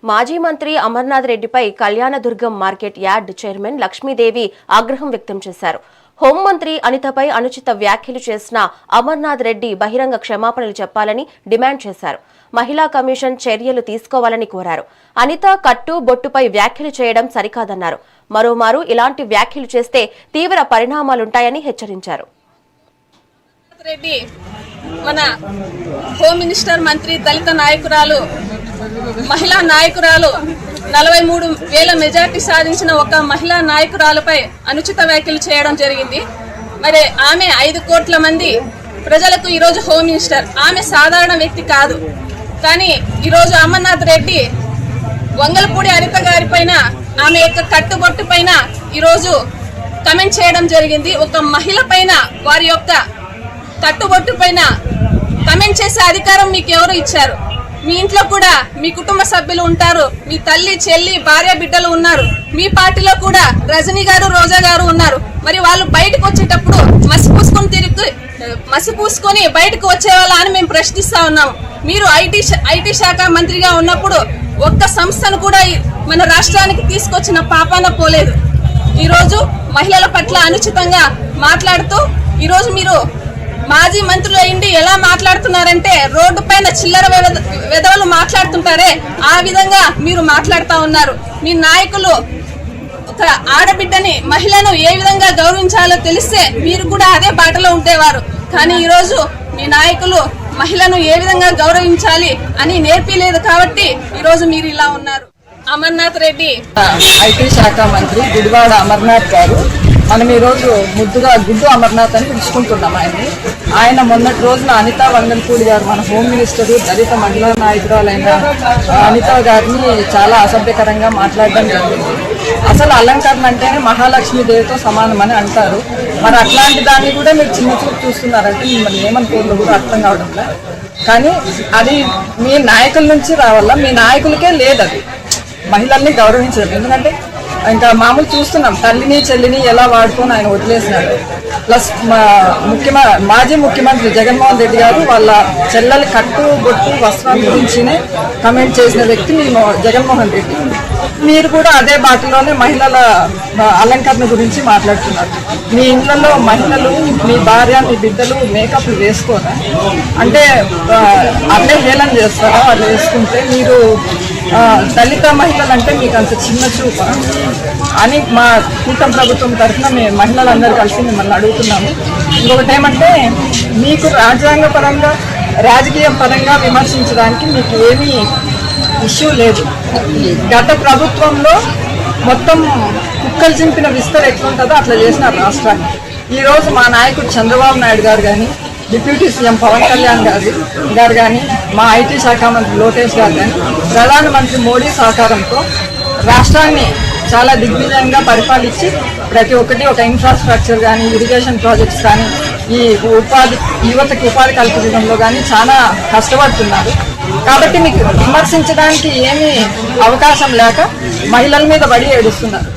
మాజీ మంత్రి అమర్నాథ్ రెడ్డిపై Kalyandurgam market yard chairman Lakshmidevi ఆగ్రహం వ్యక్తం చేశారు. హోంమంత్రి అనితపై అనుచిత వ్యాఖ్యలు చేసిన అమర్నాథ్ రెడ్డి బహిరంగ క్షమాపణలు చెప్పాలని డిమాండ్ చేశారు. మహిళా కమిషన్ చర్యలు తీసుకోవాలని కోరారు. అనిత కట్టు బొట్టుపై వ్యాఖ్యలు చేయడం సరికాదన్నారు. మరోమారు ఇలాంటి వ్యాఖ్యలు చేస్తే తీవ్ర పరిణామాలుంటాయని హెచ్చరించారు. రెడ్డి మన హోమ్ మినిస్టర్ మంత్రి దళిత నాయకురాలు మహిళా నాయకురాలు 43,000 మెజార్టీ సాధించిన ఒక మహిళా నాయకురాలపై అనుచిత వ్యాఖ్యలు చేయడం జరిగింది. మరి ఆమె 5 కోట్ల మంది ప్రజలకు ఈరోజు హోమ్ మినిస్టర్. ఆమె సాధారణ వ్యక్తి కాదు. కానీ ఈరోజు అమర్నాథ్ రెడ్డి వంగలపూడి అనిత గారి పైన ఆమె యొక్క కట్టుబొట్టు పైన ఈరోజు కమెంట్ చేయడం జరిగింది. ఒక మహిళ పైన వారి యొక్క కట్టుబొట్టు పైన కమెంట్ చేసే అధికారం మీకు ఎవరు ఇచ్చారు? మీ ఇంట్లో కూడా మీ కుటుంబ సభ్యులు ఉంటారు. మీ తల్లి, చెల్లి, భార్య, బిడ్డలు ఉన్నారు. మీ పార్టీలో కూడా రజనీ గారు, రోజా గారు ఉన్నారు. మరి వాళ్ళు బయటకు వచ్చేటప్పుడు మసి పూసుకొని బయటకు వచ్చేవాళ్ళ అని మేము ప్రశ్నిస్తా ఉన్నాము. మీరు ఐటీ శాఖ మంత్రిగా ఉన్నప్పుడు ఒక్క సంస్థను కూడా మన రాష్ట్రానికి తీసుకొచ్చిన పాపాన పోలేదు. ఈరోజు మహిళల పట్ల అనుచితంగా మాట్లాడుతూ ఈరోజు మీరు మాజీ మంత్రులు అయింది ఎలా మాట్లాడుతున్నారంటే రోడ్డు పైన చిల్లర వెధవలు మాట్లాడుతుంటారే ఆ విధంగా మీరు మాట్లాడుతూ ఉన్నారు. మీ నాయకులు ఒక ఆడబిడ్డని, మహిళను ఏ విధంగా గౌరవించాలో తెలిస్తే మీరు కూడా అదే బాటలో ఉండేవారు. కానీ ఈరోజు మీ నాయకులు మహిళను ఏ విధంగా గౌరవించాలి అని నేర్పిలేదు కాబట్టి ఈరోజు మీరు ఇలా ఉన్నారు. అమర్నాథ్ రెడ్డి ఐటీ శాఖ మంత్రి గుడివాడ అమర్నాథ్ గారు, మనం ఈరోజు ముద్దుగా గుడ్డు అమర్నాథ్ అని పిలుచుకుంటున్నాం ఆయన మొన్నటి రోజున అనితా వంగలపూడి గారు, మన హోమ్ మినిస్టర్, దళిత మహిళా నాయకురాలైన అనిత గారిని చాలా అసభ్యకరంగా మాట్లాడడం జరిగింది. అసలు అలంకరణ అంటేనే మహాలక్ష్మీదేవితో సమానమని అంటారు. మరి అట్లాంటి దాన్ని కూడా మీరు చిన్న చూపు చూస్తున్నారంటే మిమ్మల్ని ఏమనుకోవడం కూడా అర్థం కావడం లేదు. కానీ అది మీ నాయకుల నుంచి రావాలా, మీ నాయకులకే లేదు అది మహిళల్ని గౌరవించడం. ఎందుకంటే ఇంకా మామూలు చూస్తున్నాం, తల్లిని చెల్లిని ఎలా వాడుకొని ఆయన వదిలేసినాడు. ప్లస్ మాజీ ముఖ్యమంత్రి జగన్మోహన్ రెడ్డి గారు వాళ్ళ చెల్లెలు కట్టు బొట్టు వస్త్రం గురించినే కమెంట్ చేసిన వ్యక్తి జగన్మోహన్ రెడ్డి. మీరు కూడా అదే బాటలోనే మహిళల అలంకరణ గురించి మాట్లాడుతున్నారు. మీ ఇళ్లలో మహిళలు, మీ భార్య, మీ బిడ్డలు మేకప్లు వేసుకోరా? అంటే అదే హేళన చేస్తారా వాళ్ళు వేసుకుంటే? మీరు దళిత మహిళలు అంటే మీకు అంత చిన్న చూప అని మా కూటమి ప్రభుత్వం తరఫున మేము మహిళలందరూ కలిసి మిమ్మల్ని అడుగుతున్నాము. ఇంకొకటి ఏమంటే, మీకు రాజ్యాంగ పరంగా, రాజకీయ పరంగా విమర్శించడానికి మీకు ఏమీ ఇష్యూ లేదు. గత ప్రభుత్వంలో మొత్తం కుక్కలు చింపిన విస్తర ఎట్లుంటుందో అట్లా చేసిన రాష్ట్రాన్ని. ఈరోజు మా నాయకుడు చంద్రబాబు నాయుడు గారు కానీ, డిప్యూటీ సీఎం పవన్ కళ్యాణ్ గారు కానీ, మా ఐటీ శాఖ మంత్రి లోకేష్ గారు కానీ, ప్రధానమంత్రి మోడీ సహకారంతో రాష్ట్రాన్ని చాలా దిగ్విజయంగా పరిపాలించి ప్రతి ఒక్కటి ఒక ఇన్ఫ్రాస్ట్రక్చర్ కానీ, ఇరిగేషన్ ప్రాజెక్ట్స్ కానీ, ఈ యువతకి ఉపాధి కల్పించడంలో కానీ చాలా కష్టపడుతున్నారు. కాబట్టి మీకు విమర్శించడానికి ఏమీ అవకాశం లేక మహిళల మీద పడి ఏడుస్తున్నారు.